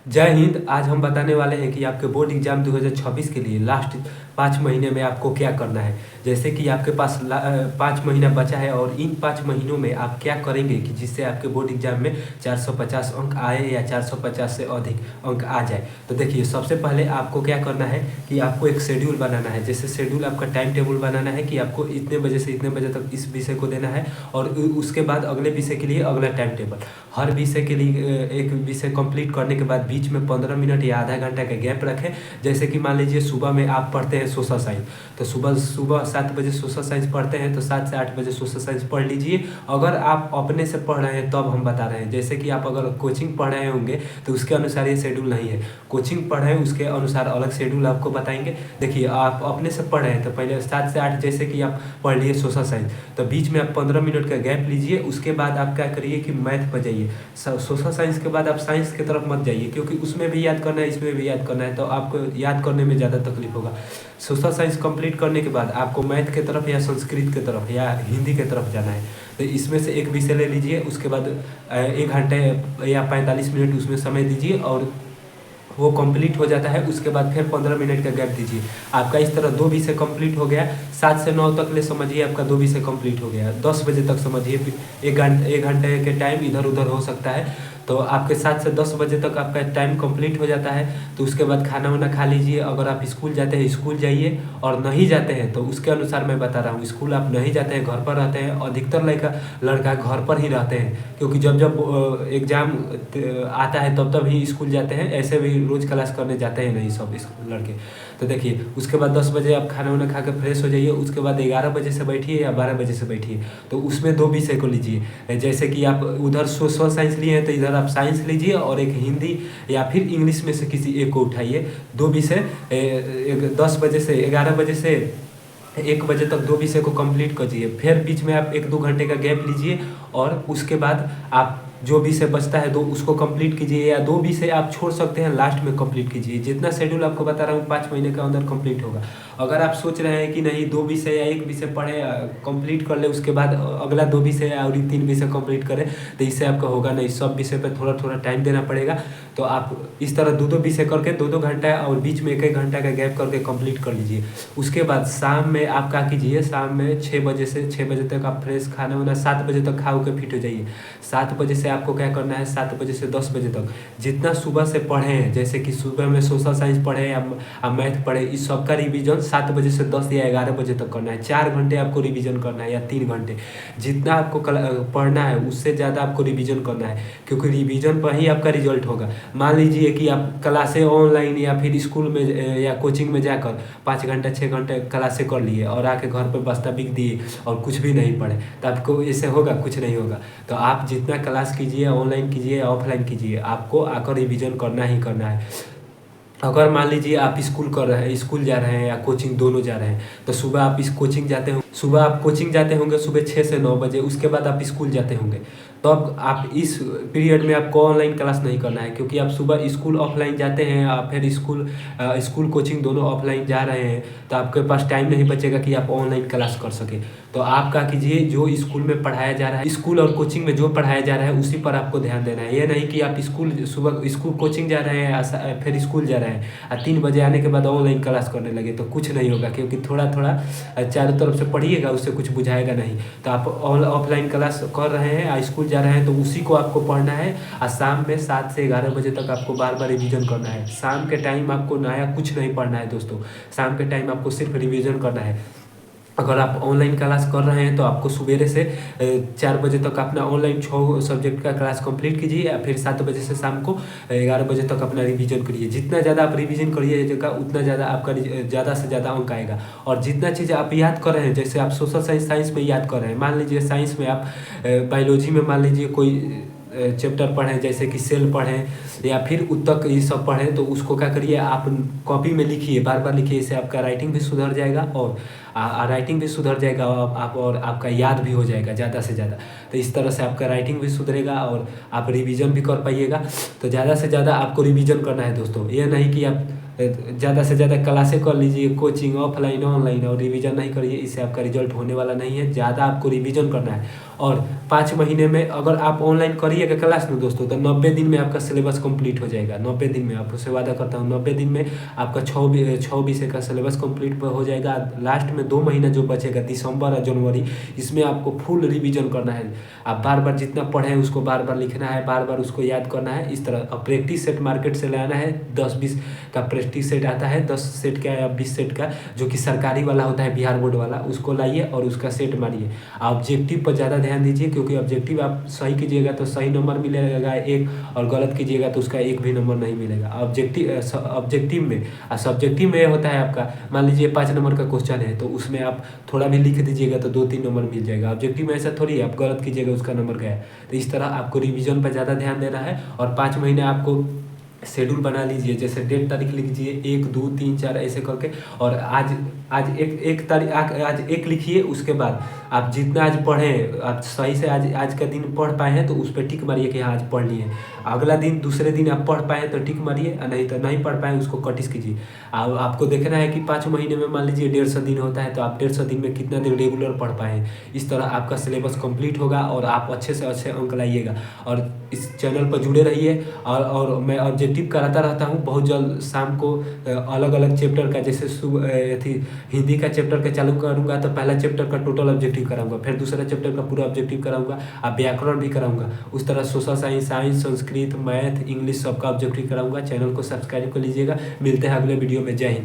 जय हिंद। आज हम बताने वाले हैं कि आपके बोर्ड एग्जाम 2026 के लिए लास्ट 5 महीने में आपको क्या करना है। जैसे कि आपके पास 5 महीना बचा है और इन 5 महीनों में आप क्या करेंगे कि जिससे आपके बोर्ड एग्जाम में 450 अंक आए या 450 से अधिक अंक आ जाए। तो देखिए, सबसे पहले आपको क्या करना है कि आपको एक शेड्यूल बनाना है। जैसे शेड्यूल आपका टाइम टेबल बनाना है कि आपको इतने बजे से इतने बजे तक इस विषय को देना है और उसके बाद अगले विषय के लिए अगला टाइम टेबल। हर विषय के लिए एक विषय कंप्लीट करने के बाद बीच में 15 मिनट या आधा घंटा का गैप रखें। जैसे कि मान लीजिए सुबह में आप पढ़ते हैं सोशल साइंस, तो सुबह 7 बजे सोशल साइंस पढ़ते हैं तो 7 से 8 बजे सोशल साइंस पढ़ लीजिए। अगर आप अपने से पढ़ रहे हैं तब हम बता रहे हैं। जैसे कि आप अगर कोचिंग पढ़ रहे होंगे तो उसके अनुसार ये शेड्यूल नहीं है। कोचिंग पढ़ रहे हैं उसके अनुसार अलग शेड्यूल आपको बताएंगे। देखिए, आप अपने से पढ़ रहे हैं तो पहले 7 से 8 जैसे कि आप पढ़ लिए सोशल साइंस, तो बीच में आप 15 मिनट का गैप लीजिए। उसके बाद आप क्या करिए कि मैथ पर जाइए। सोशल साइंस के बाद आप साइंस की तरफ मत जाइए, क्योंकि उसमें भी याद करना है इसमें भी याद करना है, तो आपको याद करने में ज़्यादा तकलीफ होगा। सोशल साइंस कंप्लीट करने के बाद आपको मैथ की तरफ या संस्कृत की तरफ या हिंदी की तरफ जाना है। तो इसमें से एक विषय ले लीजिए। उसके बाद 1 घंटे या 45 मिनट उसमें समय दीजिए और वो कंप्लीट हो जाता है। उसके बाद फिर 15 मिनट का गैप दीजिए। आपका इस तरह 2 विषय कंप्लीट हो गया। 7 से 9 तक ले समझिए आपका 2 विषय कंप्लीट हो गया। 10 बजे तक समझिए, 1 घंटे के टाइम इधर उधर हो सकता है। तो आपके 7 से 10 बजे तक आपका टाइम कंप्लीट हो जाता है। तो उसके बाद खाना वाना खा लीजिए। अगर आप स्कूल जाते हैं स्कूल जाइए, और नहीं जाते हैं तो उसके अनुसार मैं बता रहा हूँ। स्कूल आप नहीं जाते हैं, घर पर रहते हैं, अधिकतर लड़का घर पर ही रहते हैं, क्योंकि जब जब एग्ज़ाम आता है तब तब ही स्कूल जाते हैं। ऐसे भी रोज़ क्लास करने जाते हैं नहीं सब लड़के। तो देखिए, उसके बाद 10 बजे आप खाना वाना खा के फ्रेश हो जाइए। उसके बाद 11 बजे से बैठिए या 12 बजे से बैठिए। तो उसमें 2 विषय को लीजिए। जैसे कि आप उधर सोशल साइंस लिए हैं तो इधर आप साइंस लीजिए, और एक हिंदी या फिर इंग्लिश में से किसी एक को उठाइए। 2 विषय 10 बजे से 11 बजे से 1 बजे तक 2 विषय को कंप्लीट कीजिए। फिर बीच में आप 1-2 घंटे का गैप लीजिए और उसके बाद आप जो विषय बचता है 2 उसको कंप्लीट कीजिए, या 2 विषय आप छोड़ सकते हैं लास्ट में कंप्लीट कीजिए। जितना शेड्यूल आपको बता रहा हूँ 5 महीने के अंदर कंप्लीट होगा। अगर आप सोच रहे हैं कि नहीं 2 विषय या 1 विषय पढ़े कंप्लीट कर ले, उसके बाद अगला 2 विषय और 3 विषय कंप्लीट करें, तो इससे आपका होगा नहीं। सब विषय पर थोड़ा थोड़ा टाइम देना पड़ेगा। तो आप इस तरह 2-2 विषय करके 2-2 घंटा और बीच में 1-1 घंटा का गैप करके कंप्लीट कर लीजिए। उसके बाद शाम में आप क्या कीजिए, शाम में 6 बजे से 6 बजे तक आप फ्रेश खाना वाना 7 बजे तक खा के फिट हो जाइए। 7 बजे से आपको क्या करना है, 7 बजे से 10 बजे तक जितना सुबह से पढ़े हैं, जैसे कि सुबह में सोशल साइंस पढ़े या मैथ पढ़े, इस सब का रिवीजन 7 बजे से 10 या 11 बजे तक करना है। 4 घंटे आपको रिवीजन करना है या 3 घंटे, जितना आपको पढ़ना है उससे ज़्यादा आपको रिवीजन करना है, क्योंकि रिवीजन पर ही आपका रिजल्ट होगा। मान लीजिए कि आप क्लासें ऑनलाइन या फिर स्कूल में या कोचिंग में जाकर 5 घंटा 6 घंटे क्लासें कर लिए और आके घर पर बस्ता बिक दिए और कुछ भी नहीं पढ़े, तो आपको इससे होगा? कुछ नहीं होगा। तो आप जितना क्लास कीजिए, ऑनलाइन कीजिए या ऑफलाइन कीजिए, आपको आकर रिवीजन करना ही करना है। अगर मान लीजिए आप स्कूल कर रहे हैं, स्कूल जा रहे हैं या कोचिंग दोनों जा रहे हैं, तो सुबह आप कोचिंग जाते होंगे, सुबह आप कोचिंग जाते होंगे सुबह 6 से 9 बजे। उसके बाद आप स्कूल जाते होंगे, तो अब आप इस पीरियड में आपको ऑनलाइन क्लास नहीं करना है, क्योंकि आप सुबह स्कूल ऑफलाइन जाते हैं या फिर स्कूल कोचिंग दोनों ऑफलाइन जा रहे हैं, तो आपके पास टाइम नहीं बचेगा कि आप ऑनलाइन क्लास कर सकें। तो आप क्या कीजिए, जो स्कूल में पढ़ाया जा रहा है, स्कूल और कोचिंग में जो पढ़ाया जा रहा है उसी पर आपको ध्यान देना है। ये नहीं कि आप सुबह स्कूल कोचिंग जा रहे हैं फिर स्कूल जा रहे हैं और 3 बजे आने के बाद ऑनलाइन क्लास करने लगे, तो कुछ नहीं होगा, क्योंकि थोड़ा थोड़ा चारों तरफ से पढ़िएगा, उससे कुछ बुझाएगा नहीं। तो आप ऑफलाइन क्लास कर रहे हैं या स्कूल जा रहे हैं तो उसी को आपको पढ़ना है। और शाम में 7 से 11 बजे तक आपको बार बार रिवीजन करना है। शाम के टाइम आपको नया कुछ नहीं पढ़ना है दोस्तों। शाम के टाइम आपको सिर्फ रिवीजन करना है। अगर आप ऑनलाइन क्लास कर रहे हैं तो आपको सवेरे से 4 बजे तक अपना ऑनलाइन 6 सब्जेक्ट का क्लास कंप्लीट कीजिए, या फिर 7 बजे से शाम को 11 बजे तक अपना रिवीजन करिए। जितना ज़्यादा आप रिवीजन करिएगा उतना ज़्यादा आपका ज़्यादा से ज़्यादा अंक आएगा। और जितना चीज़ आप याद कर रहे हैं, जैसे आप सोशल साइंस में याद कर रहे हैं, मान लीजिए साइंस में आप बायोलॉजी में मान लीजिए कोई चैप्टर पढ़ें, जैसे कि सेल पढ़ें या फिर उत्तक ये सब पढ़ें, तो उसको क्या करिए, आप कॉपी में लिखिए, बार बार लिखिए। इससे आपका राइटिंग भी सुधर जाएगा और राइटिंग भी सुधर जाएगा आप और आपका याद भी हो जाएगा ज़्यादा से ज़्यादा। तो इस तरह से आपका राइटिंग भी सुधरेगा और आप रिवीजन भी कर पाइएगा। तो ज़्यादा से ज़्यादा आपको रिवीजन करना है दोस्तों, ये नहीं कि आप ज़्यादा से ज़्यादा क्लासें कर लीजिए, कोचिंग ऑफलाइन ऑनलाइन, और रिवीजन नहीं करिए, इससे आपका रिजल्ट होने वाला नहीं है। ज़्यादा आपको रिवीजन करना है। और 5 महीने में अगर आप ऑनलाइन करिएगा क्लास में दोस्तों, तो 90 दिन में आपका सिलेबस कंप्लीट हो जाएगा। 90 दिन में, आपसे वादा करता हूँ 90 दिन में आपका 6 विषय का सिलेबस कंप्लीट हो जाएगा। लास्ट में 2 महीना जो बचेगा, दिसंबर और जनवरी, इसमें आपको फुल रिवीजन करना है। आप बार बार जितना पढ़ें उसको बार बार लिखना है, बार बार उसको याद करना है। इस तरह अब प्रैक्टिस सेट मार्केट से लाना है। 10-20 का प्रैक्टिस सेट आता है, 10 सेट का या 20 सेट का, जो कि सरकारी वाला होता है, बिहार बोर्ड वाला, उसको लाइए और उसका सेट मारिए। ऑब्जेक्टिव पर ज़्यादा ध्यान दीजिए, क्योंकि ऑब्जेक्टिव आप सही कीजिएगा तो सही नंबर मिलेगा 1, और गलत कीजिएगा तो उसका 1 भी नंबर नहीं मिलेगा। ऑब्जेक्टिव में, सब्जेक्टिव में होता है आपका, मान लीजिए 5 नंबर का क्वेश्चन है तो उसमें आप थोड़ा भी लिख दीजिएगा तो 2-3 नंबर मिल जाएगा। ऑब्जेक्टिव में ऐसा थोड़ी है आप गलत कीजिएगा उसका नंबर गया। तो इस तरह आपको रिवीजन पर ज़्यादा ध्यान देना है। और 5 महीने आपको शेड्यूल बना लीजिए, जैसे डेट तारीख लिख लीजिए 1, 2, 3, 4 ऐसे करके, और आज एक तारीख, आज 1 लिखिए। उसके बाद आप जितना आज पढ़ें, आप सही से आज का दिन पढ़ पाए हैं तो उस पर टिक मारिए कि हाँ आज पढ़ लिए। अगला दिन, दूसरे दिन आप पढ़ पाए तो टिक मारिए, नहीं तो नहीं पढ़ पाए उसको कटिस कीजिए। आपको देखना है कि 5 महीने में मान लीजिए 150 दिन होता है, तो आप 150 दिन में कितना दिन रेगुलर पढ़ पाए हैं। इस तरह आपका सिलेबस कंप्लीट होगा और आप अच्छे से अच्छे अंक लाइएगा। और इस चैनल पर जुड़े रहिए। और मैं ऑब्जेक्टिव कराता रहता हूँ। बहुत जल्द शाम को अलग अलग चैप्टर का, जैसे हिंदी का चैप्टर का चालू करूँगा तो पहला चैप्टर का टोटल ऑब्जेक्टिव कराऊंगा, फिर दूसरा चैप्टर का पूरा ऑब्जेक्टिव कराऊंगा, अब व्याकरण भी कराऊंगा। उस तरह social science, Sanskrit, math, English सबका ऑब्जेक्टिव कराऊंगा। चैनल को सब्सक्राइब कर लीजिएगा। मिलते हैं अगले वीडियो में। जय हिंद।